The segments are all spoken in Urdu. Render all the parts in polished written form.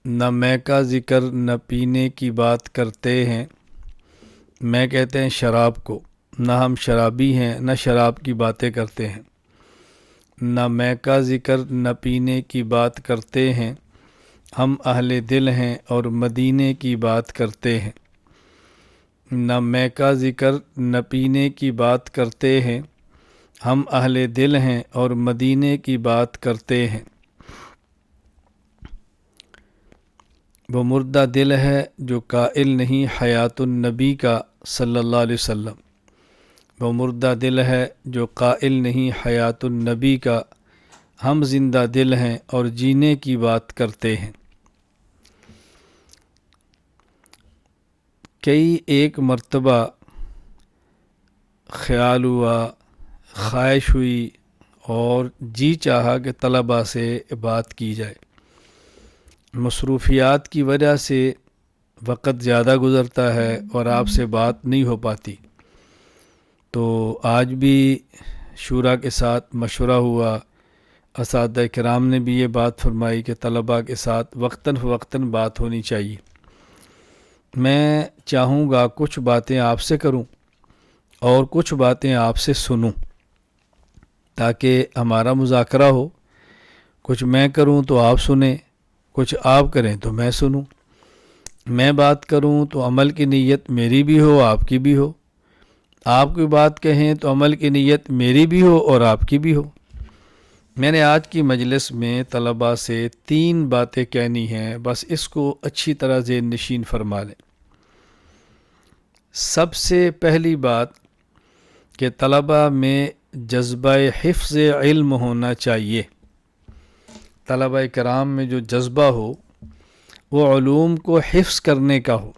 نہ میں کا ذکر نہ پینے کی بات کرتے ہیں۔ میں کہتے ہیں شراب کو، نہ ہم شرابی ہیں نہ شراب کی باتیں کرتے ہیں۔ نہ میں کا ذکر نہ پینے کی بات کرتے ہیں، ہم اہل دل ہیں اور مدینے کی بات کرتے ہیں۔ نہ میں کا ذکر نہ پینے کی بات کرتے ہیں، ہم اہل دل ہیں اور مدینے کی بات کرتے ہیں۔ وہ مردہ دل ہے جو قائل نہیں حیات النبی کا صلی اللہ علیہ وسلم۔ وہ مردہ دل ہے جو قائل نہیں حیات النبی کا، ہم زندہ دل ہیں اور جینے کی بات کرتے ہیں۔ کئی ایک مرتبہ خیال ہوا، خواہش ہوئی اور جی چاہا کہ طلباء سے بات کی جائے۔ مصروفیات کی وجہ سے وقت زیادہ گزرتا ہے اور آپ سے بات نہیں ہو پاتی، تو آج بھی شورا کے ساتھ مشورہ ہوا، اساتذہ کرام نے بھی یہ بات فرمائی کہ طلباء کے ساتھ وقتاً فوقتاً بات ہونی چاہیے۔ میں چاہوں گا کچھ باتیں آپ سے کروں اور کچھ باتیں آپ سے سنوں تاکہ ہمارا مذاکرہ ہو۔ کچھ میں کروں تو آپ سنیں، کچھ آپ کریں تو میں سنوں۔ میں بات کروں تو عمل کی نیت میری بھی ہو آپ کی بھی ہو، آپ کوئی بات کہیں تو عمل کی نیت میری بھی ہو اور آپ کی بھی ہو۔ میں نے آج کی مجلس میں طلباء سے 3 باتیں کہنی ہیں، بس اس کو اچھی طرح ذہن نشین فرما لیں۔ سب سے پہلی بات کہ طلباء میں جذبہ حفظ علم ہونا چاہیے۔ طلباء کرام میں جو جذبہ ہو وہ علوم کو حفظ کرنے کا ہو،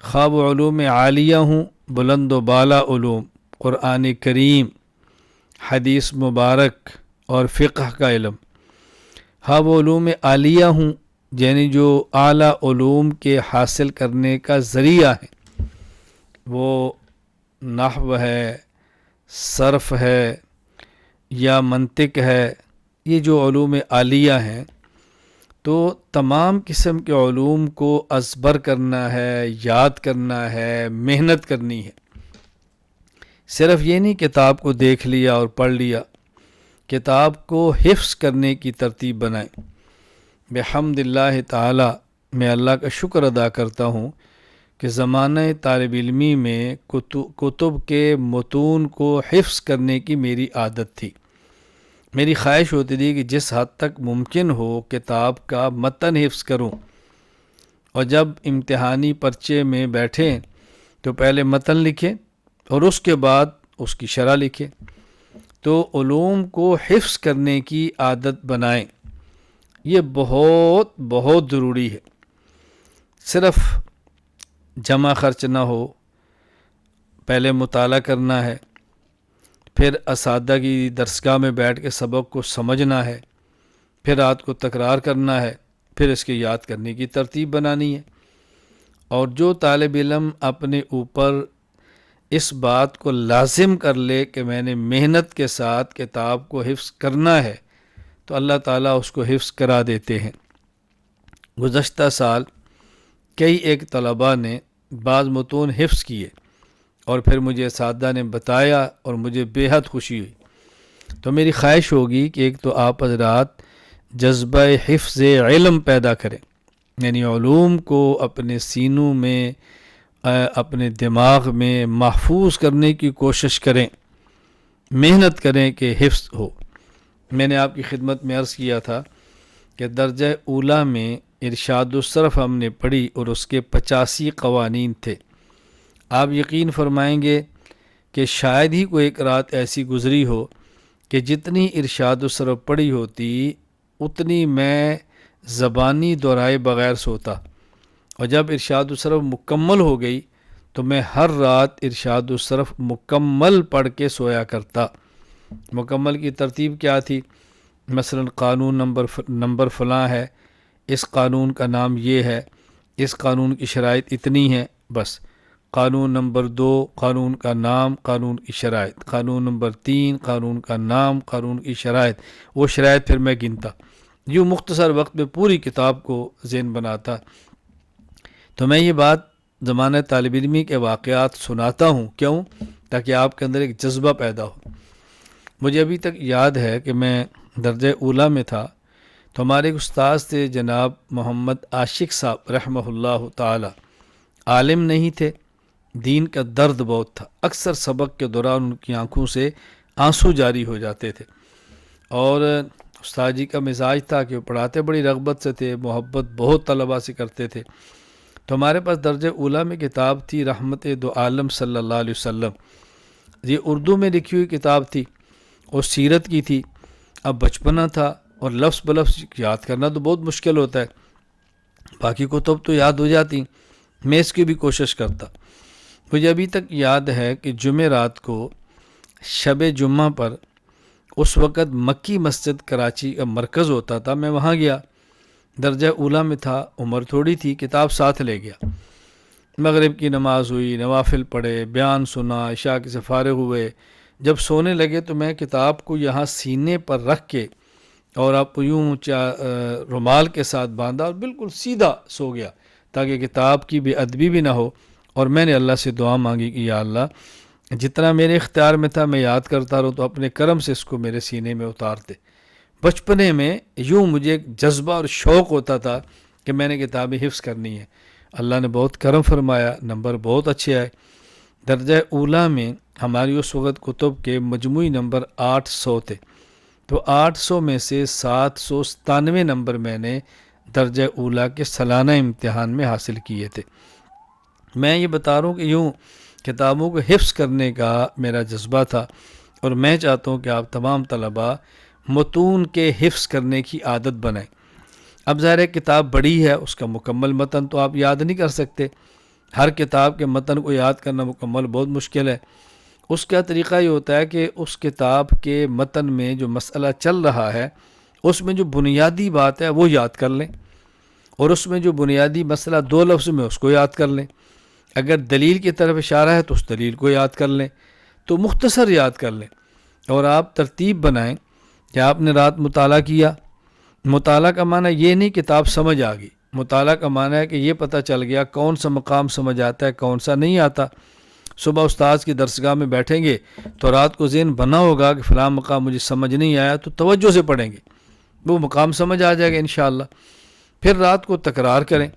خواہ وہ علوم عالیہ ہوں، بلند و بالا علوم، قرآن کریم، حدیث مبارک اور فقہ کا علم، ہاں وہ علوم عالیہ ہوں یعنی جو اعلیٰ علوم کے حاصل کرنے کا ذریعہ ہیں، وہ نحو ہے، صرف ہے یا منطق ہے، یہ جو علوم عالیہ ہیں تو تمام قسم کے علوم کو ازبر کرنا ہے، یاد کرنا ہے، محنت کرنی ہے۔ صرف یہ نہیں کتاب کو دیکھ لیا اور پڑھ لیا، کتاب کو حفظ کرنے کی ترتیب بنائیں۔ بحمد اللہ تعالی میں اللہ کا شکر ادا کرتا ہوں کہ زمانہ طالب علمی میں کتب کے متون کو حفظ کرنے کی میری عادت تھی۔ میری خواہش ہوتی تھی کہ جس حد تک ممکن ہو کتاب کا متن حفظ کروں، اور جب امتحانی پرچے میں بیٹھیں تو پہلے متن لکھیں اور اس کے بعد اس کی شرح لکھیں۔ تو علوم کو حفظ کرنے کی عادت بنائیں، یہ بہت بہت ضروری ہے۔ صرف جمع خرچ نہ ہو، پہلے مطالعہ کرنا ہے، پھر اساتذہ کی درسگاہ میں بیٹھ کے سبق کو سمجھنا ہے، پھر رات کو تکرار کرنا ہے، پھر اس کے یاد کرنے کی ترتیب بنانی ہے۔ اور جو طالب علم اپنے اوپر اس بات کو لازم کر لے کہ میں نے محنت کے ساتھ کتاب کو حفظ کرنا ہے تو اللہ تعالیٰ اس کو حفظ کرا دیتے ہیں۔ گزشتہ سال کئی ایک طلباء نے بعض متون حفظ کیے اور پھر مجھے اساتذہ نے بتایا اور مجھے بے حد خوشی ہوئی۔ تو میری خواہش ہوگی کہ ایک تو آپ حضرات جذبہ حفظ علم پیدا کریں، یعنی علوم کو اپنے سینوں میں، اپنے دماغ میں محفوظ کرنے کی کوشش کریں، محنت کریں کہ حفظ ہو۔ میں نے آپ کی خدمت میں عرض کیا تھا کہ درجہ اولیٰ میں ارشاد الصرف ہم نے پڑھی اور اس کے 85 قوانین تھے۔ آپ یقین فرمائیں گے کہ شاید ہی کوئی ایک رات ایسی گزری ہو کہ جتنی ارشاد الصرف پڑھی ہوتی اتنی میں زبانی دہرائے بغیر سوتا، اور جب ارشاد الصرف مکمل ہو گئی تو میں ہر رات ارشاد الصرف مکمل پڑھ کے سویا کرتا۔ مکمل کی ترتیب کیا تھی؟ مثلا قانون نمبر فلاں ہے، اس قانون کا نام یہ ہے، اس قانون کی شرائط اتنی ہیں، بس قانون نمبر 2 قانون کا نام، قانون کی شرائط، قانون نمبر 3 قانون کا نام، قانون کی شرائط، وہ شرائط پھر میں گنتا۔ یوں مختصر وقت میں پوری کتاب کو ذہن بناتا۔ تو میں یہ بات زمانہ طالب علمی کے واقعات سناتا ہوں، کیوں؟ تاکہ آپ کے اندر ایک جذبہ پیدا ہو۔ مجھے ابھی تک یاد ہے کہ میں درجہ اولیٰ میں تھا، تو ہمارے ایک استاد تھے جناب محمد عاشق صاحب رحمہ اللہ تعالی، عالم نہیں تھے، دین کا درد بہت تھا، اکثر سبق کے دوران ان کی آنکھوں سے آنسو جاری ہو جاتے تھے، اور استاد جی کا مزاج تھا کہ وہ پڑھاتے بڑی رغبت سے تھے، محبت بہت طلباء سے کرتے تھے۔ تو ہمارے پاس درجہ اولیٰ میں کتاب تھی رحمت دو عالم صلی اللہ علیہ وسلم، یہ اردو میں لکھی ہوئی کتاب تھی اور سیرت کی تھی۔ اب بچپنا تھا اور لفظ بلفظ یاد کرنا تو بہت مشکل ہوتا ہے، باقی کتب تو یاد ہو جاتی، میں اس کی بھی کوشش کرتا۔ مجھے ابھی تک یاد ہے کہ جمعرات کو شب جمعہ پر اس وقت مکی مسجد کراچی کا مرکز ہوتا تھا، میں وہاں گیا، درجہ اولیٰ میں تھا، عمر تھوڑی تھی، کتاب ساتھ لے گیا۔ مغرب کی نماز ہوئی، نوافل پڑھے، بیان سنا، عشاء سے فارغ ہوئے، جب سونے لگے تو میں کتاب کو یہاں سینے پر رکھ کے اور آپ یوں رومال کے ساتھ باندھا اور بالکل سیدھا سو گیا، تاکہ کتاب کی بے ادبی بھی نہ ہو۔ اور میں نے اللہ سے دعا مانگی کہ یا اللہ جتنا میرے اختیار میں تھا میں یاد کرتا رہوں، تو اپنے کرم سے اس کو میرے سینے میں اتار دے۔ بچپنے میں یوں مجھے ایک جذبہ اور شوق ہوتا تھا کہ میں نے کتابیں حفظ کرنی ہے۔ اللہ نے بہت کرم فرمایا، نمبر بہت اچھے آئے۔ درجہ اولیٰ میں ہماری اس وقت کتب کے مجموعی نمبر 800 تھے، تو 800 میں سے 797 نمبر میں نے درجہ اولیٰ کے سالانہ امتحان میں حاصل کیے تھے۔ میں یہ بتا رہا ہوں کہ یوں کتابوں کو حفظ کرنے کا میرا جذبہ تھا، اور میں چاہتا ہوں کہ آپ تمام طلباء متون کے حفظ کرنے کی عادت بنائیں۔ اب ظاہر ہے کتاب بڑی ہے، اس کا مکمل متن تو آپ یاد نہیں کر سکتے، ہر کتاب کے متن کو یاد کرنا مکمل بہت مشکل ہے۔ اس کا طریقہ یہ ہوتا ہے کہ اس کتاب کے متن میں جو مسئلہ چل رہا ہے اس میں جو بنیادی بات ہے وہ یاد کر لیں، اور اس میں جو بنیادی مسئلہ 2 لفظ میں اس کو یاد کر لیں، اگر دلیل کی طرف اشارہ ہے تو اس دلیل کو یاد کر لیں، تو مختصر یاد کر لیں، اور آپ ترتیب بنائیں کہ آپ نے رات مطالعہ کیا۔ مطالعہ کا معنی یہ نہیں کتاب سمجھ آ گئی، مطالعہ کا معنی ہے کہ یہ پتہ چل گیا کون سا مقام سمجھ آتا ہے کون سا نہیں آتا۔ صبح استاد کی درسگاہ میں بیٹھیں گے تو رات کو ذہن بنا ہوگا کہ فلاں مقام مجھے سمجھ نہیں آیا، تو توجہ سے پڑھیں گے، وہ مقام سمجھ آ جائے گا انشاءاللہ۔ پھر رات کو تکرار کریں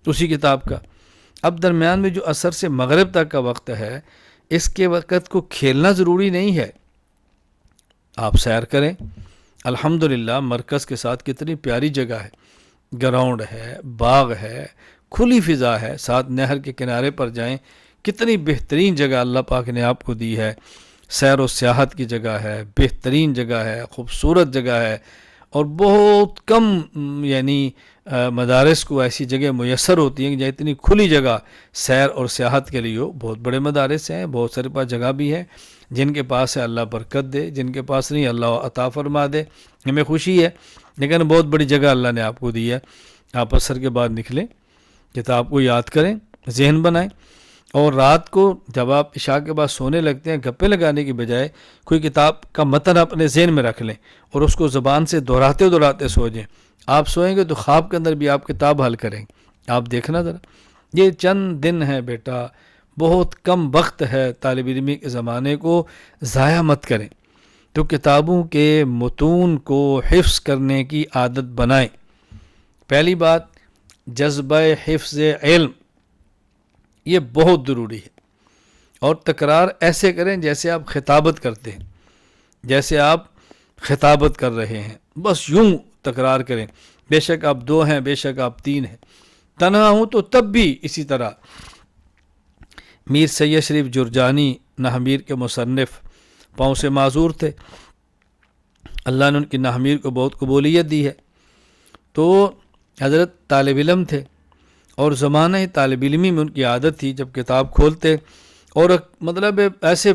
اسی کتاب کا۔ اب درمیان میں جو عصر سے مغرب تک کا وقت ہے، اس کے وقت کو کھیلنا ضروری نہیں ہے، آپ سیر کریں۔ الحمدللہ مرکز کے ساتھ کتنی پیاری جگہ ہے، گراؤنڈ ہے، باغ ہے، کھلی فضا ہے، ساتھ نہر کے کنارے پر جائیں، کتنی بہترین جگہ اللہ پاک نے آپ کو دی ہے، سیر و سیاحت کی جگہ ہے، بہترین جگہ ہے، خوبصورت جگہ ہے، اور بہت کم یعنی مدارس کو ایسی جگہ میسر ہوتی ہیں کہ جہاں اتنی کھلی جگہ سیر اور سیاحت کے لیے ہو۔ بہت بڑے مدارس ہیں، بہت سارے پاس جگہ بھی ہے، جن کے پاس ہے اللہ برکت دے، جن کے پاس نہیں اللہ عطا فرما دے، ہمیں خوشی ہے، لیکن بہت بڑی جگہ اللہ نے آپ کو دی ہے۔ آپ عصر کے بعد نکلیں، کتاب کو یاد کریں، ذہن بنائیں، اور رات کو جب آپ عشاء کے بعد سونے لگتے ہیں گپے لگانے کی بجائے کوئی کتاب کا متن اپنے ذہن میں رکھ لیں اور اس کو زبان سے دہراتے سو جائیں۔ آپ سوئیں گے تو خواب کے اندر بھی آپ کتاب حل کریں گے۔ آپ دیکھنا ذرا، یہ چند دن ہے بیٹا، بہت کم وقت ہے، طالب علمی کے زمانے کو ضائع مت کریں، تو کتابوں کے متون کو حفظ کرنے کی عادت بنائیں۔ پہلی بات جذبہ حفظ علم، یہ بہت ضروری ہے، اور تکرار ایسے کریں جیسے آپ خطابت کرتے ہیں، جیسے آپ خطابت کر رہے ہیں، بس یوں تکرار کریں، بے شک آپ 2 ہیں، بے شک آپ 3 ہیں، تنہا ہوں تو تب بھی اسی طرح۔ میر سید شریف جرجانی نحمیر کے مصنف پاؤں سے معذور تھے، اللہ نے ان کی نحمیر کو بہت قبولیت دی ہے، تو حضرت طالب علم تھے، اور زمانہ طالب علمی میں ان کی عادت تھی جب کتاب کھولتے اور مطلب ایسے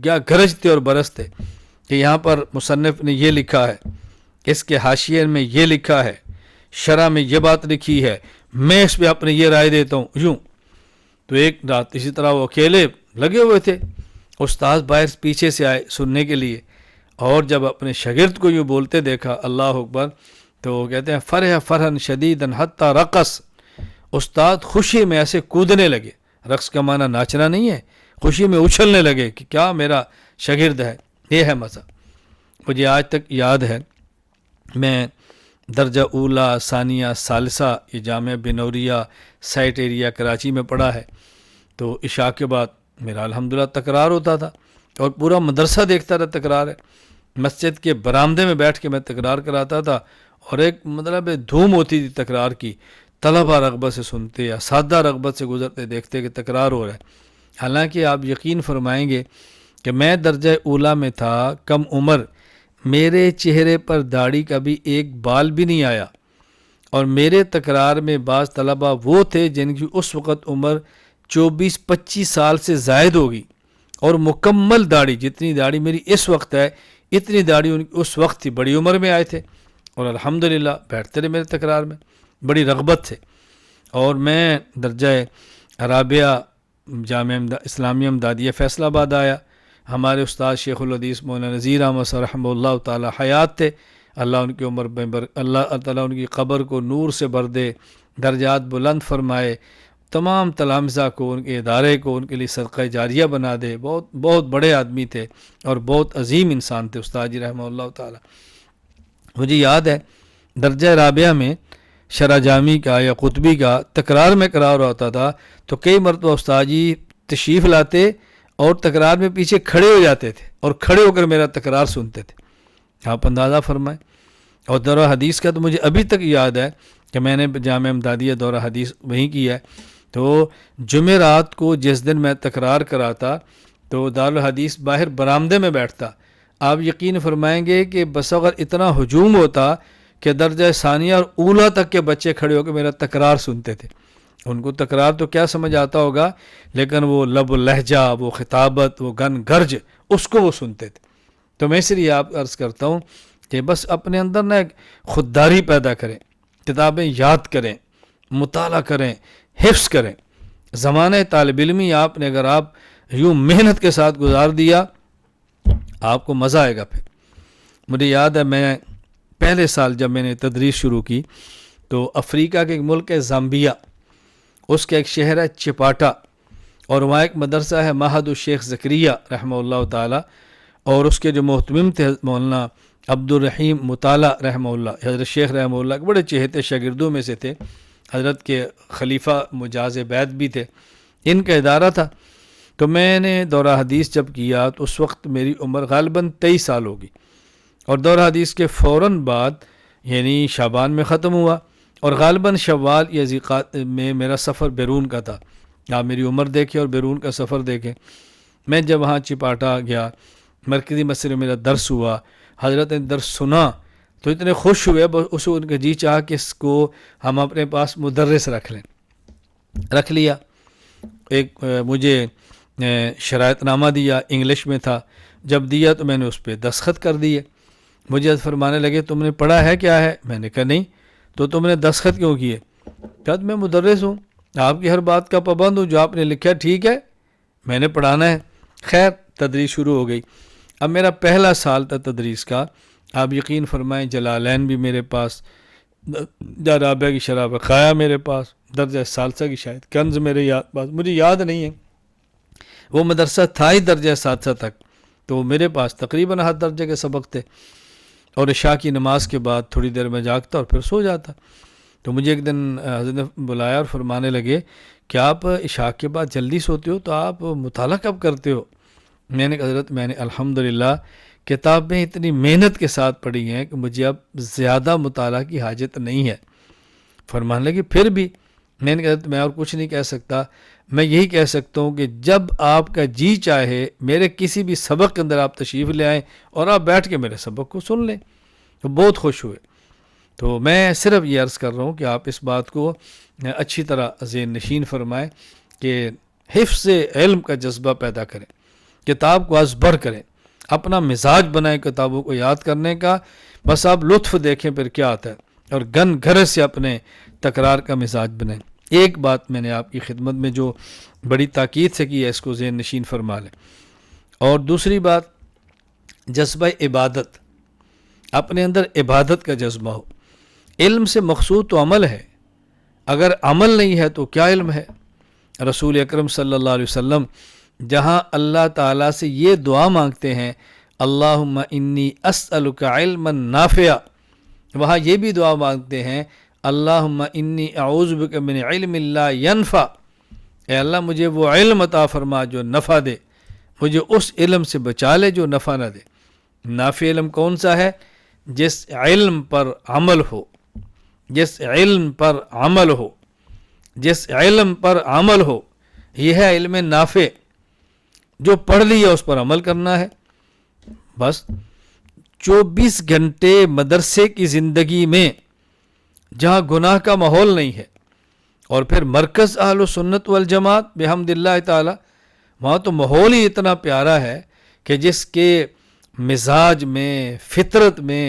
کیا گرجتے اور برستے کہ یہاں پر مصنف نے یہ لکھا ہے، اس کے حاشیے میں یہ لکھا ہے، شرح میں یہ بات لکھی ہے، میں اس پہ اپنی یہ رائے دیتا ہوں، یوں۔ تو ایک رات اسی طرح وہ اکیلے لگے ہوئے تھے، استاد باہر پیچھے سے آئے سننے کے لیے، اور جب اپنے شاگرد کو یوں بولتے دیکھا اللہ اکبر، تو وہ کہتے ہیں فرح فرحن شدیدن حتی رقص، استاد خوشی میں ایسے کودنے لگے، رقص کا معنی ناچنا نہیں ہے، خوشی میں اچھلنے لگے کہ کیا میرا شاگرد ہے، یہ ہے مزہ۔ مجھے آج تک یاد ہے، میں درجہ اولا ثانیہ ثالثہ یہ جامعہ بنوریہ سائٹ ایریا کراچی میں پڑھا ہے، تو عشاء کے بعد میرا الحمدللہ تکرار ہوتا تھا اور پورا مدرسہ دیکھتا رہا تکرار ہے، مسجد کے برآمدے میں بیٹھ کے میں تکرار کراتا تھا، اور ایک مطلب دھوم ہوتی تھی تکرار کی، طلبہ رغبت سے سنتے یا سادہ رغبت سے گزرتے دیکھتے کہ تکرار ہو رہا ہے۔ حالانکہ آپ یقین فرمائیں گے کہ میں درجہ اولا میں تھا، کم عمر، میرے چہرے پر داڑھی کا بھی ایک بال بھی نہیں آیا، اور میرے تکرار میں بعض طلبہ وہ تھے جن کی اس وقت عمر 24-25 سال سے زائد ہوگی، اور مکمل داڑھی، جتنی داڑھی میری اس وقت ہے اتنی داڑھی ان کی اس وقت تھی، بڑی عمر میں آئے تھے، اور الحمدللہ بیٹھتے رہے میرے تکرار میں بڑی رغبت سے۔ اور میں درجہ رابعہ جامعہ اسلامیہ امدادیہ فیصل آباد آیا، ہمارے استاد شیخ الحدیث مولانا نذیر احمد صاحب رحمہ اللہ تعالی حیات تھے، اللہ ان کی عمر میں اللہ تعالیٰ ان کی قبر کو نور سے بھر دے، درجات بلند فرمائے، تمام تلامذہ کو، ان کے ادارے کو ان کے لیے صدقہ جاریہ بنا دے۔ بہت بہت بڑے آدمی تھے اور بہت عظیم انسان تھے استاد جی رحمہ اللہ تعالی۔ مجھے یاد ہے درجہ رابعہ میں شرح جامی کا یا قطبی کا تکرار میں کرا رہا ہوتا تھا، تو کئی مرتبہ استاد جی تشریف لاتے اور تکرار میں پیچھے کھڑے ہو جاتے تھے اور کھڑے ہو کر میرا تکرار سنتے تھے، آپ اندازہ فرمائیں۔ اور دورہ حدیث کا تو مجھے ابھی تک یاد ہے کہ میں نے جامعہ امدادیہ دورہ حدیث وہیں کیا ہے، تو جمعرات کو جس دن میں تکرار کراتا تو دارالحدیث باہر برآمدے میں بیٹھتا، آپ یقین فرمائیں گے کہ بس اگر اتنا ہجوم ہوتا کہ درجہ ثانیہ اور اولا تک کے بچے کھڑے ہو کے میرا تکرار سنتے تھے۔ ان کو تکرار تو کیا سمجھ آتا ہوگا، لیکن وہ لب و لہجہ، وہ خطابت، وہ گن گرج، اس کو وہ سنتے تھے۔ تو میں اس لیے آپ عرض کرتا ہوں کہ بس اپنے اندر ایک خودداری پیدا کریں، کتابیں یاد کریں، مطالعہ کریں، حفظ کریں۔ زمانہ طالب علمی آپ نے اگر آپ یوں محنت کے ساتھ گزار دیا، آپ کو مزہ آئے گا۔ پھر مجھے یاد ہے میں پہلے سال جب میں نے تدریس شروع کی تو افریقہ کے ایک ملک ہے زامبیا، اس کا ایک شہر ہے چپاٹا، اور وہاں ایک مدرسہ ہے معہد الشیخ زکریہ رحمہ اللہ تعالی، اور اس کے جو محتمم تھے مولانا عبد الرحیم مطالعہ رحمہ اللہ، حضرت شیخ رحمہ اللہ کے بڑے چہتے شاگردوں میں سے تھے، حضرت کے خلیفہ مجاز بیت بھی تھے، ان کا ادارہ تھا۔ تو میں نے دورہ حدیث جب کیا تو اس وقت میری عمر غالباً 23 سال ہوگی، اور دورہ حدیث کے فوراً بعد یعنی شعبان میں ختم ہوا، اور غالباً شوال یا ذیقعدہ میں میرا سفر بیرون کا تھا۔ آپ میری عمر دیکھیں اور بیرون کا سفر دیکھیں۔ میں جب وہاں چپاٹا گیا، مرکزی مسجد میں میرا درس ہوا، حضرت نے درس سنا تو اتنے خوش ہوئے، اس ان کا جی چاہا کہ اس کو ہم اپنے پاس مدرس رکھ لیں۔ رکھ لیا، ایک مجھے شرائط نامہ دیا، انگلش میں تھا، جب دیا تو میں نے اس پہ دستخط کر دیے۔ مجھے فرمانے لگے تم نے پڑھا ہے کیا ہے؟ میں نے کہا نہیں۔ تو تم نے دستخط کیوں کیے؟ کہا میں مدرس ہوں، آپ کی ہر بات کا پابند ہوں، جو آپ نے لکھا ٹھیک ہے، میں نے پڑھانا ہے۔ خیر تدریس شروع ہو گئی۔ اب میرا پہلا سال تھا تدریس کا، آپ یقین فرمائیں جلالین بھی میرے پاس، رابعہ کی شرح بقایا میرے پاس، درجہ ثالثہ کی شاید کنز میرے پاس، مجھے یاد نہیں ہے، وہ مدرسہ تھا ہی درجہ ثالثہ تک، تو میرے پاس تقریباً ہر درجے کے سبق تھے، اور عشاء کی نماز کے بعد تھوڑی دیر میں جاگتا اور پھر سو جاتا۔ تو مجھے ایک دن حضرت نے بلایا اور فرمانے لگے کہ آپ عشاء کے بعد جلدی سوتے ہو تو آپ مطالعہ کب کرتے ہو؟ میں نے کہا حضرت میں نے الحمدللہ کتابیں اتنی محنت کے ساتھ پڑھی ہیں کہ مجھے اب زیادہ مطالعہ کی حاجت نہیں ہے۔ فرمانے لگے پھر بھی؟ میں نے کہا حضرت میں اور کچھ نہیں کہہ سکتا، میں یہی کہہ سکتا ہوں کہ جب آپ کا جی چاہے میرے کسی بھی سبق کے اندر آپ تشریف لے آئیں اور آپ بیٹھ کے میرے سبق کو سن لیں۔ تو بہت خوش ہوئے۔ تو میں صرف یہ عرض کر رہا ہوں کہ آپ اس بات کو اچھی طرح ذہن نشین فرمائیں کہ حفظ علم کا جذبہ پیدا کریں، کتاب کو ازبر کریں، اپنا مزاج بنائیں کتابوں کو یاد کرنے کا، بس آپ لطف دیکھیں پھر کیا آتا ہے، اور گن گھر سے اپنے تکرار کا مزاج بنائیں۔ ایک بات میں نے آپ کی خدمت میں جو بڑی تاکید سے کی ہے، اس کو ذہن نشین فرما لیں۔ اور دوسری بات، جذبہ عبادت، اپنے اندر عبادت کا جذبہ ہو۔ علم سے مقصود تو عمل ہے، اگر عمل نہیں ہے تو کیا علم ہے؟ رسول اکرم صلی اللہ علیہ وسلم جہاں اللہ تعالیٰ سے یہ دعا مانگتے ہیں اللہم انی اسألک علما نافعا، وہاں یہ بھی دعا مانگتے ہیں اللہم انی اعوذ بک من علم لا ینفع، اے اللہ مجھے وہ علم عطا فرما جو نفع دے، مجھے اس علم سے بچا لے جو نفع نہ دے۔ نافع علم کون سا ہے؟ جس علم پر عمل ہو، جس علم پر عمل ہو، جس علم پر عمل ہو، یہ ہے علم نافع۔ جو پڑھ لیا اس پر عمل کرنا ہے۔ بس 24 گھنٹے مدرسے کی زندگی میں جہاں گناہ کا ماحول نہیں ہے، اور پھر مرکز اہل سنت والجماعت بحمد اللہ تعالی، وہاں تو ماحول ہی اتنا پیارا ہے کہ جس کے مزاج میں، فطرت میں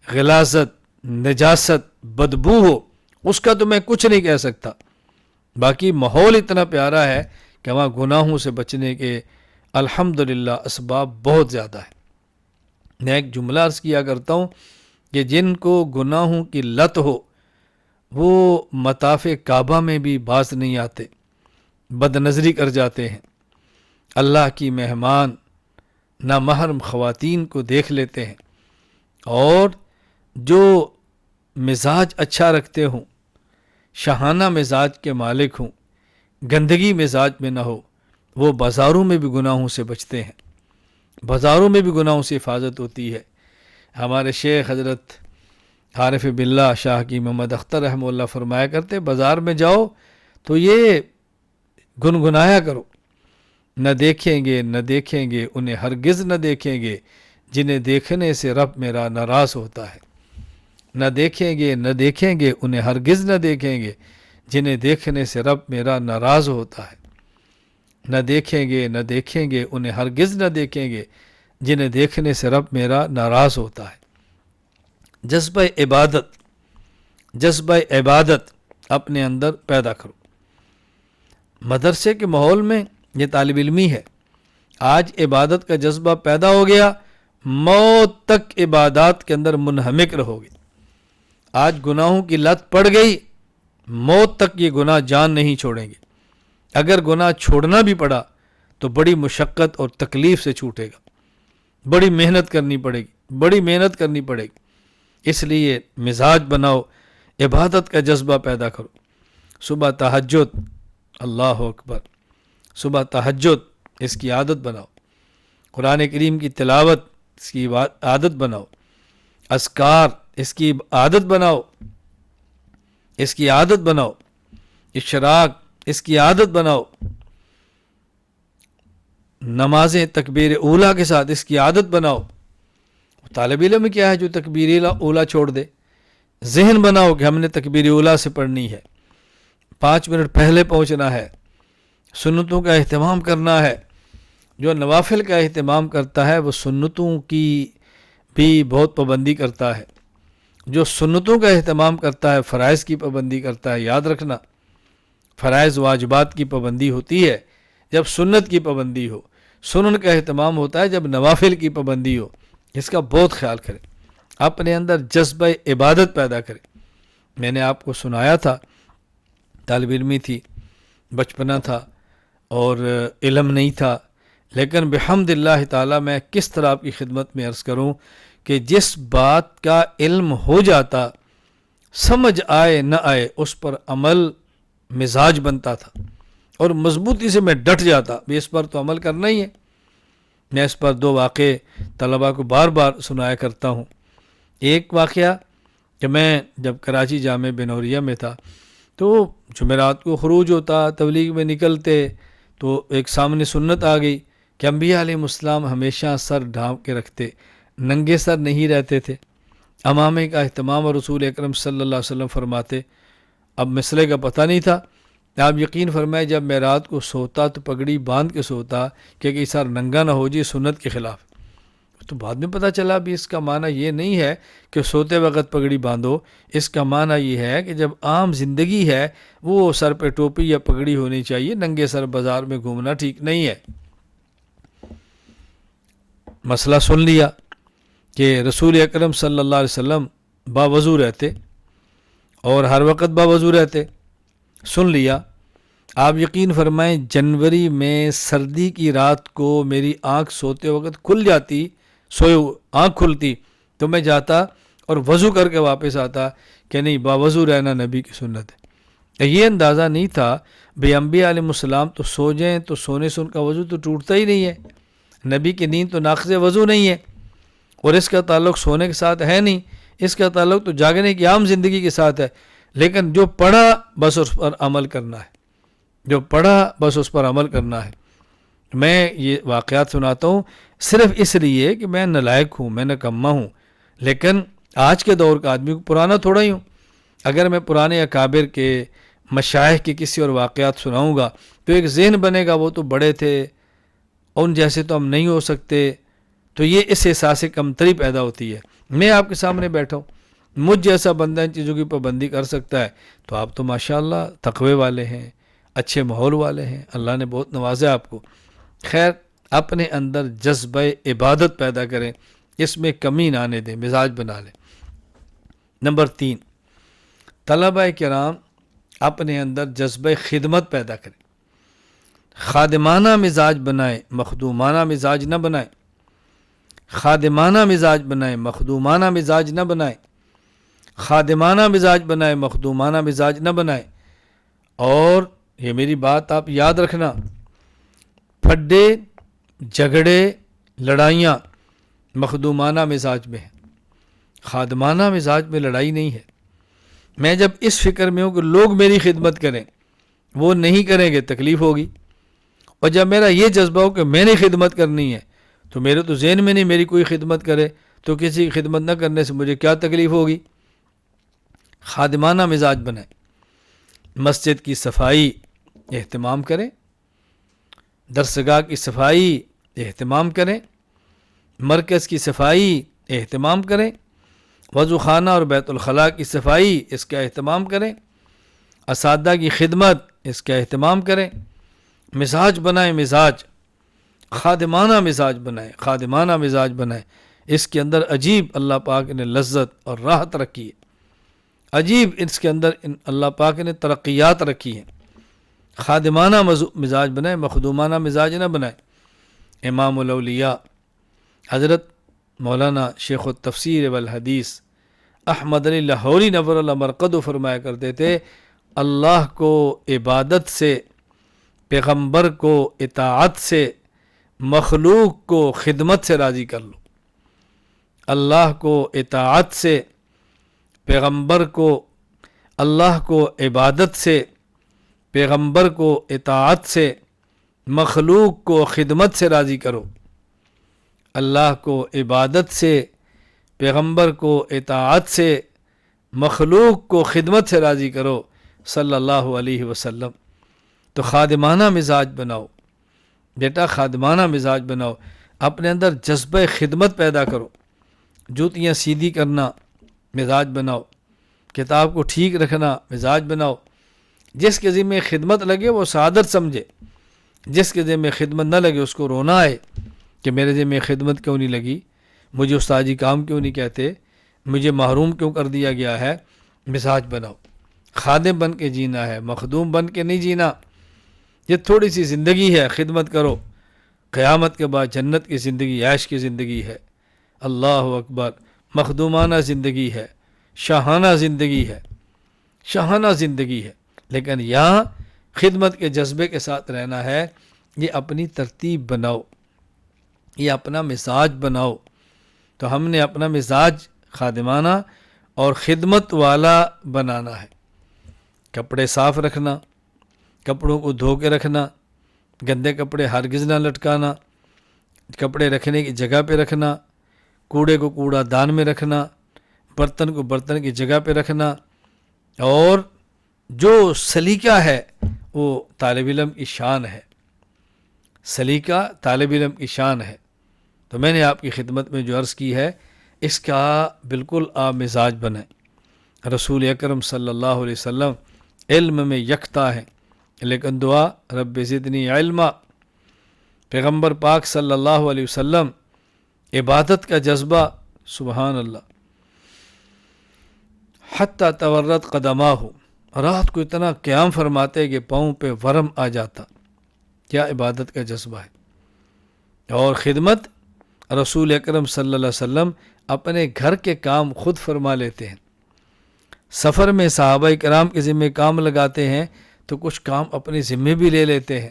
غلاظت، نجاست، بدبو ہو، اس کا تو میں کچھ نہیں کہہ سکتا۔ باقی ماحول اتنا پیارا ہے کہ وہاں گناہوں سے بچنے کے الحمدللہ اسباب بہت زیادہ ہیں۔ میں ایک جملہ عرض کیا کرتا ہوں کہ جن کو گناہوں کی لت ہو وہ مطاف کعبہ میں بھی باز نہیں آتے، بد نظری کر جاتے ہیں، اللہ کی مہمان نامحرم خواتین کو دیکھ لیتے ہیں، اور جو مزاج اچھا رکھتے ہوں، شاہانہ مزاج کے مالک ہوں، گندگی مزاج میں نہ ہو، وہ بازاروں میں بھی گناہوں سے بچتے ہیں، بازاروں میں بھی گناہوں سے حفاظت ہوتی ہے۔ ہمارے شیخ حضرت عارف باللہ شاہ کی محمد اختر رحمہ اللہ فرمایا کرتے بازار میں جاؤ تو یہ گنگنایا کرو، نہ دیکھیں گے نہ دیکھیں گے انہیں ہرگز نہ دیکھیں گے جنہیں دیکھنے سے رب میرا ناراض ہوتا ہے، نہ دیکھیں گے نہ دیکھیں گے انہیں ہرگز نہ دیکھیں گے جنہیں دیکھنے سے رب میرا ناراض ہوتا ہے، نہ دیکھیں گے نہ دیکھیں گے انہیں ہرگز نہ دیکھیں گے جنہیں دیکھنے سے رب میرا ناراض ہوتا ہے۔ جذبہ عبادت، جذبہ عبادت اپنے اندر پیدا کرو۔ مدرسے کے ماحول میں یہ طالب علمی ہے، آج عبادت کا جذبہ پیدا ہو گیا، موت تک عبادات کے اندر منہمک رہو گے۔ آج گناہوں کی لت پڑ گئی، موت تک یہ گناہ جان نہیں چھوڑیں گے۔ اگر گناہ چھوڑنا بھی پڑا تو بڑی مشقت اور تکلیف سے چھوٹے گا، بڑی محنت کرنی پڑے گی، بڑی محنت کرنی پڑے گی۔ اس لیے مزاج بناؤ، عبادت کا جذبہ پیدا کرو۔ صبح تہجد، اللہ اکبر، صبح تہجد اس کی عادت بناؤ، قرآن کریم کی تلاوت اس کی عادت بناؤ، اذکار اس کی عادت بناؤ، اس کی عادت بناؤ، اشراق اس کی عادت بناؤ، نمازیں تکبیر اولیٰ کے ساتھ اس کی عادت بناؤ۔ طالب علم کیا ہے جو تکبیر اولیٰ چھوڑ دے؟ ذہن بناؤ کہ ہم نے تکبیر اولیٰ سے پڑھنی ہے، 5 منٹ پہلے پہنچنا ہے، سنتوں کا اہتمام کرنا ہے۔ جو نوافل کا اہتمام کرتا ہے وہ سنتوں کی بھی بہت پابندی کرتا ہے، جو سنتوں کا اہتمام کرتا ہے فرائض کی پابندی کرتا ہے۔ یاد رکھنا، فرائض واجبات کی پابندی ہوتی ہے جب سنت کی پابندی ہو، سنن کا اہتمام ہوتا ہے جب نوافل کی پابندی ہو۔ اس کا بہت خیال کریں، اپنے اندر جذبہ عبادت پیدا کریں۔ میں نے آپ کو سنایا تھا، طالب علمی تھی، بچپنا تھا اور علم نہیں تھا، لیکن بحمد اللہ تعالیٰ میں کس طرح آپ کی خدمت میں عرض کروں کہ جس بات کا علم ہو جاتا، سمجھ آئے نہ آئے اس پر عمل مزاج بنتا تھا، اور مضبوطی سے میں ڈٹ جاتا بھی اس پر تو عمل کرنا ہی ہے۔ میں اس پر 2 واقعے طلباء کو بار بار سنایا کرتا ہوں۔ ایک واقعہ کہ میں جب کراچی جامع بنوریہ میں تھا تو جمعرات کو خروج ہوتا، تبلیغ میں نکلتے تو ایک سامنے سنت آ گئی کہ انبیاء علیہ السلام ہمیشہ سر ڈھانپ کے رکھتے، ننگے سر نہیں رہتے تھے، امامے کا اہتمام اور رسول اکرم صلی اللہ علیہ وسلم فرماتے۔ اب مسئلے کا پتہ نہیں تھا، آپ یقین فرمائے جب میں رات کو سوتا تو پگڑی باندھ کے سوتا کہ سر ننگا نہ ہو جائے، سنت کے خلاف۔ تو بعد میں پتہ چلا بھی اس کا معنی یہ نہیں ہے کہ سوتے وقت پگڑی باندھو، اس کا معنی یہ ہے کہ جب عام زندگی ہے وہ سر پہ ٹوپی یا پگڑی ہونی چاہیے، ننگے سر بازار میں گھومنا ٹھیک نہیں ہے۔ مسئلہ سن لیا کہ رسول اکرم صلی اللہ علیہ وسلم باوضو رہتے، اور ہر وقت باوضو رہتے. سن لیا. آپ یقین فرمائیں جنوری میں سردی کی رات کو میری آنکھ سوتے وقت کھل جاتی، آنکھ کھلتی تو میں جاتا اور وضو کر کے واپس آتا کہ نہیں باوضو رہنا نبی کی سنت ہے. یہ اندازہ نہیں تھا بے انبیاء علیہ السلام تو سو جائیں تو سونے سے ان کا وضو تو ٹوٹتا ہی نہیں ہے. نبی کی نیند تو ناقض وضو نہیں ہے، اور اس کا تعلق سونے کے ساتھ ہے نہیں، اس کا تعلق تو جاگنے کی عام زندگی کے ساتھ ہے. لیکن جو پڑھا بس اس پر عمل کرنا ہے، جو پڑھا بس اس پر عمل کرنا ہے. میں یہ واقعات سناتا ہوں صرف اس لیے کہ میں نالائق ہوں، میں نکما ہوں، لیکن آج کے دور کا آدمی پرانا تھوڑا ہی ہوں. اگر میں پرانے اکابر کے مشائخ کے کسی اور واقعات سناؤں گا تو ایک ذہن بنے گا وہ تو بڑے تھے، ان جیسے تو ہم نہیں ہو سکتے، تو یہ اس احساس کمتری پیدا ہوتی ہے. میں آپ کے سامنے بیٹھا ہوں، مجھ جیسا بندہ ان چیزوں کی پابندی کر سکتا ہے، تو آپ تو ماشاءاللہ تقوی والے ہیں، اچھے ماحول والے ہیں، اللہ نے بہت نوازا آپ کو. خیر اپنے اندر جذبہ عبادت پیدا کریں، اس میں کمی نہ آنے دیں، مزاج بنا لیں. نمبر 3، طلبہ کرام اپنے اندر جذبہ خدمت پیدا کریں. خادمانہ مزاج بنائیں، مخدومانہ مزاج نہ بنائیں. خادمانہ مزاج بنائیں، مخدومانہ مزاج نہ بنائیں. خادمانہ مزاج بنائیں، مخدومانہ مزاج نہ بنائیں. اور یہ میری بات آپ یاد رکھنا، پھڈے، جھگڑے، لڑائیاں مخدومانہ مزاج میں ہیں، خادمانہ مزاج میں لڑائی نہیں ہے. میں جب اس فکر میں ہوں کہ لوگ میری خدمت کریں، وہ نہیں کریں گے تکلیف ہوگی، اور جب میرا یہ جذبہ ہو کہ میں نے خدمت کرنی ہے تو میرے تو ذہن میں نہیں میری کوئی خدمت کرے، تو کسی کی خدمت نہ کرنے سے مجھے کیا تکلیف ہوگی. خادمانہ مزاج بنائیں. مسجد کی صفائی اہتمام کریں، درسگاہ کی صفائی اہتمام کریں، مرکز کی صفائی اہتمام کریں، وضو خانہ اور بیت الخلاء کی صفائی اس کا اہتمام کریں، اساتذہ کی خدمت اس کا اہتمام کریں. مزاج بنائیں، مزاج خادمانہ مزاج بنائیں، خادمانہ مزاج بنائیں. اس کے اندر عجیب اللہ پاک نے لذت اور راحت رکھی ہے، عجیب اس کے اندر اللہ پاک نے ترقیات رکھی ہیں. خادمانہ مزاج بنائیں، مخدومانہ مزاج نہ بنائیں. امام الاولیاء حضرت مولانا شیخ التفسیر والحدیث احمد علی لاہوری نور اللہ مرقدہ فرمایا کرتے تھے، اللہ کو عبادت سے، پیغمبر کو اطاعت سے، مخلوق کو خدمت سے راضی کر لو. اللہ کو اطاعت سے، پیغمبر کو، اللہ کو عبادت سے، پیغمبر کو اطاعت سے، مخلوق کو خدمت سے راضی کرو. اللہ کو عبادت سے، پیغمبر کو اطاعت سے، مخلوق کو خدمت سے راضی کرو صلی اللہ علیہ وسلم. تو خادمانہ مزاج بناؤ بیٹا، خادمانہ مزاج بناؤ. اپنے اندر جذبہ خدمت پیدا کرو. جوتیاں سیدھی کرنا مزاج بناؤ، کتاب کو ٹھیک رکھنا مزاج بناؤ. جس کے ذمہ خدمت لگے وہ سعادت سمجھے، جس کے ذمہ خدمت نہ لگے اس کو رونا آئے کہ میرے ذمہ خدمت کیوں نہیں لگی، مجھے استاذی کام کیوں نہیں کہتے، مجھے محروم کیوں کر دیا گیا ہے. مزاج بناؤ. خادم بن کے جینا ہے، مخدوم بن کے نہیں جینا. یہ تھوڑی سی زندگی ہے، خدمت کرو. قیامت کے بعد جنت کی زندگی عیش کی زندگی ہے. اللہ اکبر. مخدومانہ زندگی ہے، شاہانہ زندگی ہے، شاہانہ زندگی ہے. لیکن یہاں خدمت کے جذبے کے ساتھ رہنا ہے. یہ اپنی ترتیب بناؤ، یہ اپنا مزاج بناؤ. تو ہم نے اپنا مزاج خادمانہ اور خدمت والا بنانا ہے. کپڑے صاف رکھنا، کپڑوں کو دھو کے رکھنا، گندے کپڑے ہرگز نہ لٹکانا، کپڑے رکھنے کی جگہ پہ رکھنا، کوڑے کو کوڑا دان میں رکھنا، برتن کو برتن کی جگہ پہ رکھنا. اور جو سلیقہ ہے وہ طالب علم کی شان ہے، سلیقہ طالب علم کی شان ہے. تو میں نے آپ کی خدمت میں جو عرض کی ہے اس کا بالکل آپ مزاج بنیں. رسول اکرم صلی اللہ علیہ وسلم علم میں یکتا ہے، لیکن دعا رب زدنی علما. پیغمبر پاک صلی اللہ علیہ وسلم عبادت کا جذبہ، سبحان اللہ. حتی تورت قدماہ، رات کو اتنا قیام فرماتے کہ پاؤں پہ ورم آ جاتا۔ کیا عبادت کا جذبہ ہے۔ اور خدمت، رسول اکرم صلی اللہ علیہ وسلم اپنے گھر کے کام خود فرما لیتے ہیں۔ سفر میں صحابہ کرام کے ذمہ کام لگاتے ہیں تو کچھ کام اپنے ذمہ بھی لے لیتے ہیں۔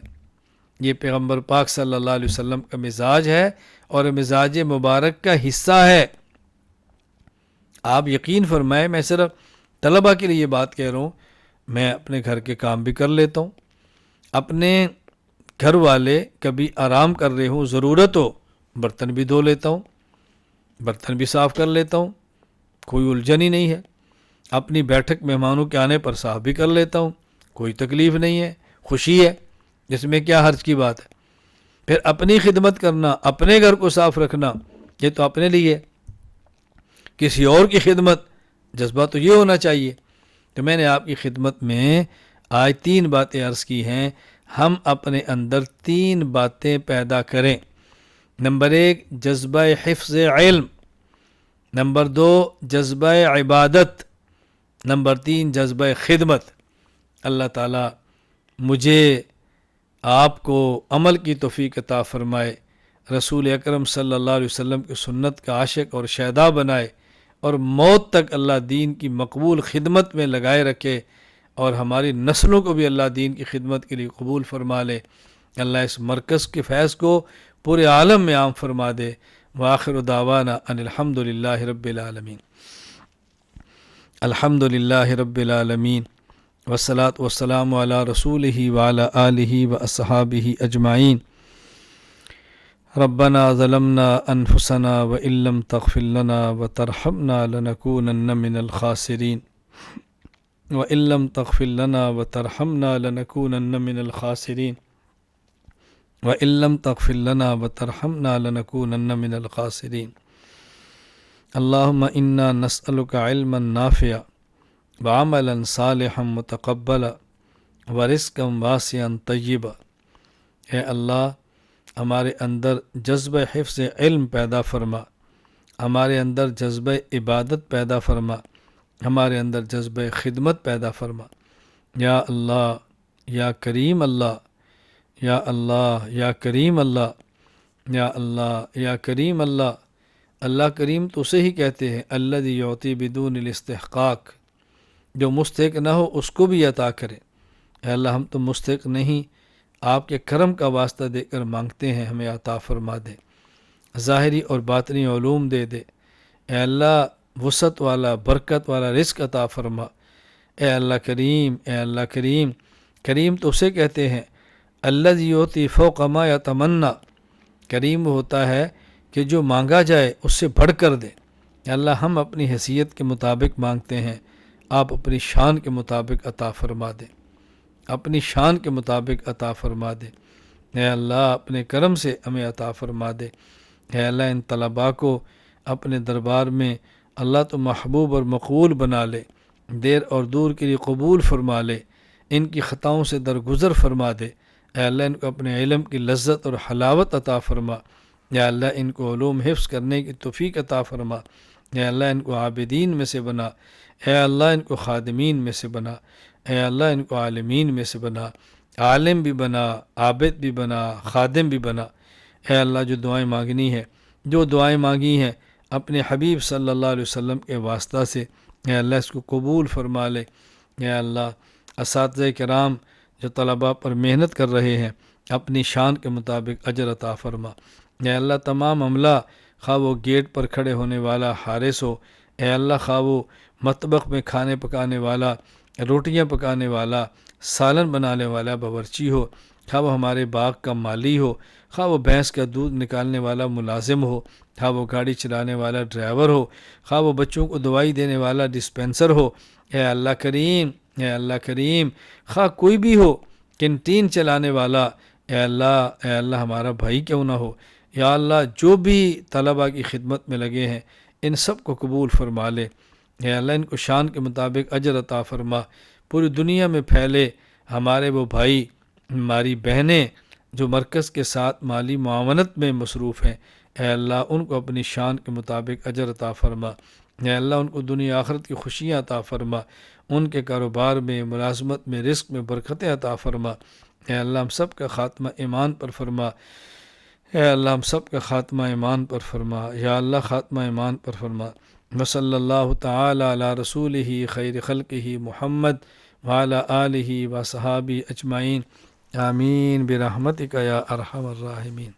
یہ پیغمبر پاک صلی اللہ علیہ وسلم کا مزاج ہے اور مزاج مبارک کا حصہ ہے۔ آپ یقین فرمائیں، میں صرف طلبہ کے لیے یہ بات کہہ رہا ہوں، میں اپنے گھر کے کام بھی کر لیتا ہوں، اپنے گھر والے کبھی آرام کر رہے ہوں، ضرورت ہو برتن بھی دھو لیتا ہوں، برتن بھی صاف کر لیتا ہوں، کوئی الجھن ہی نہیں ہے۔ اپنی بیٹھک مہمانوں کے آنے پر صاف بھی کر لیتا ہوں، کوئی تکلیف نہیں ہے، خوشی ہے، جس میں کیا حرج کی بات ہے۔ پھر اپنی خدمت کرنا، اپنے گھر کو صاف رکھنا، یہ تو اپنے لیے، کسی اور کی خدمت، جذبہ تو یہ ہونا چاہیے۔ تو میں نے آپ کی خدمت میں آج 3 باتیں عرض کی ہیں، ہم اپنے اندر 3 باتیں پیدا کریں۔ نمبر 1 جذبہ حفظ علم، نمبر 2 جذبہ عبادت، نمبر 3 جذبہ خدمت۔ اللہ تعالیٰ مجھے آپ کو عمل کی توفیق عطا فرمائے، رسول اکرم صلی اللہ علیہ وسلم کی سنت کا عاشق اور شیدا بنائے، اور موت تک اللہ دین کی مقبول خدمت میں لگائے رکھے، اور ہماری نسلوں کو بھی اللہ دین کی خدمت کے لیے قبول فرما لے۔ اللہ اس مرکز کے فیض کو پورے عالم میں عام فرما دے۔ وآخر دعوانا ان الحمد للہ رب العالمین۔ الحمد للہ رب العالمین، والصلاة والسلام علی رسولہ وعلی آلہ واصحابہ اجمعین۔ ربنا ظلمنا انفسنا وان لم تغفر لنا وترحمنا لنکونن من الخاسرین، وان لم تغفر لنا وترحمنا لنکونن من الخاسرین، وان لم تغفر لنا وترحمنا لنکونن من الخاسرین۔ اللہم انا نسألک علما نافعا وعملا صالحا متقبلا ورزقا واسعا طیبا۔ اے اللہ، ہمارے اندر جذبہ حفظ علم پیدا فرما، ہمارے اندر جذبہ عبادت پیدا فرما، ہمارے اندر جذبہ خدمت پیدا فرما۔ یا اللہ، یا کریم اللہ، یا اللہ، یا کریم اللہ، یا اللہ، یا کریم اللہ۔ اللہ کریم تو اسے ہی کہتے ہیں الذی یعطی بدون الاستحقاق، جو مستحق نہ ہو اس کو بھی عطا کرے۔ اے اللہ، ہم تو مستحق نہیں، آپ کے کرم کا واسطہ دے کر مانگتے ہیں، ہمیں عطا فرما دے، ظاہری اور باطنی علوم دے دے۔ اے اللہ، وسعت والا برکت والا رزق عطا فرما۔ اے اللہ کریم، اے اللہ کریم، کریم تو اسے کہتے ہیں الذی یعطی فوق ما یتمنی، کریم ہوتا ہے کہ جو مانگا جائے اس سے بڑھ کر دے۔ اے اللہ، ہم اپنی حیثیت کے مطابق مانگتے ہیں، آپ اپنی شان کے مطابق عطا فرما دیں، اپنی شان کے مطابق عطا فرما دے۔ اے اللہ، اپنے کرم سے ہمیں عطا فرما دے۔ اے اللہ، ان طلباء کو اپنے دربار میں اللہ تو محبوب اور مقبول بنا لے، دیر اور دور کے لیے قبول فرما لے، ان کی خطاؤں سے درگزر فرما دے۔ اے اللہ، ان کو اپنے علم کی لذت اور حلاوت عطا فرما۔ یا اللہ، ان کو علوم حفظ کرنے کی توفیق عطا فرما۔ اے اللہ، ان کو عابدین میں سے بنا۔ اے اللہ، ان کو خادمین میں سے بنا۔ اے اللہ، ان کو عالمین میں سے بنا، عالم بھی بنا، عابد بھی بنا، خادم بھی بنا۔ اے اللہ، جو دعائیں مانگنی ہے، جو دعائیں مانگی ہیں اپنے حبیب صلی اللہ علیہ وسلم کے واسطہ سے، اے اللہ اس کو قبول فرما لے۔ اے اللہ، اساتذہ کرام جو طلباء پر محنت کر رہے ہیں، اپنی شان کے مطابق اجر عطا فرما۔ اے اللہ، تمام عملہ، خواہ وہ گیٹ پر کھڑے ہونے والا حارس ہو، اے اللہ، خواہ وہ مطبخ میں کھانے پکانے والا، روٹیاں پکانے والا، سالن بنانے والا باورچی ہو، خواہ وہ ہمارے باغ کا مالی ہو، خواہ وہ بھینس کا دودھ نکالنے والا ملازم ہو، خواہ وہ گاڑی چلانے والا ڈرائیور ہو، خواہ وہ بچوں کو دوائی دینے والا ڈسپینسر ہو، اے اللہ کریم، اے اللہ کریم، خواہ کوئی بھی ہو، کینٹین چلانے والا، اے اللہ ہمارا بھائی کیوں نہ ہو، یا اللہ جو بھی طلباء کی خدمت میں لگے ہیں ان سب کو قبول فرما لے۔ اے اللہ، ان کو شان کے مطابق اجر عطا فرما، پوری دنیا میں پھیلے۔ ہمارے وہ بھائی، ہماری بہنیں جو مرکز کے ساتھ مالی معاونت میں مصروف ہیں، اے اللہ ان کو اپنی شان کے مطابق اجر عطا فرما۔ اے اللہ ان کو دنیا آخرت کی خوشیاں عطا فرما، ان کے کاروبار میں، ملازمت میں، رزق میں برکتیں عطا فرما۔ اے اللہ ہم سب کا خاتمہ ایمان پر فرما، اے اللہ ہم سب کا خاتمہ ایمان پر فرما، یا اللہ خاتمہ ایمان پر فرما۔ وصلی اللہ تعالی علی رسولہ خیر خلقہ محمد وعلی آلہ وصحابہ اجمعین، آمین برحمتک یا ارحم الراحمین۔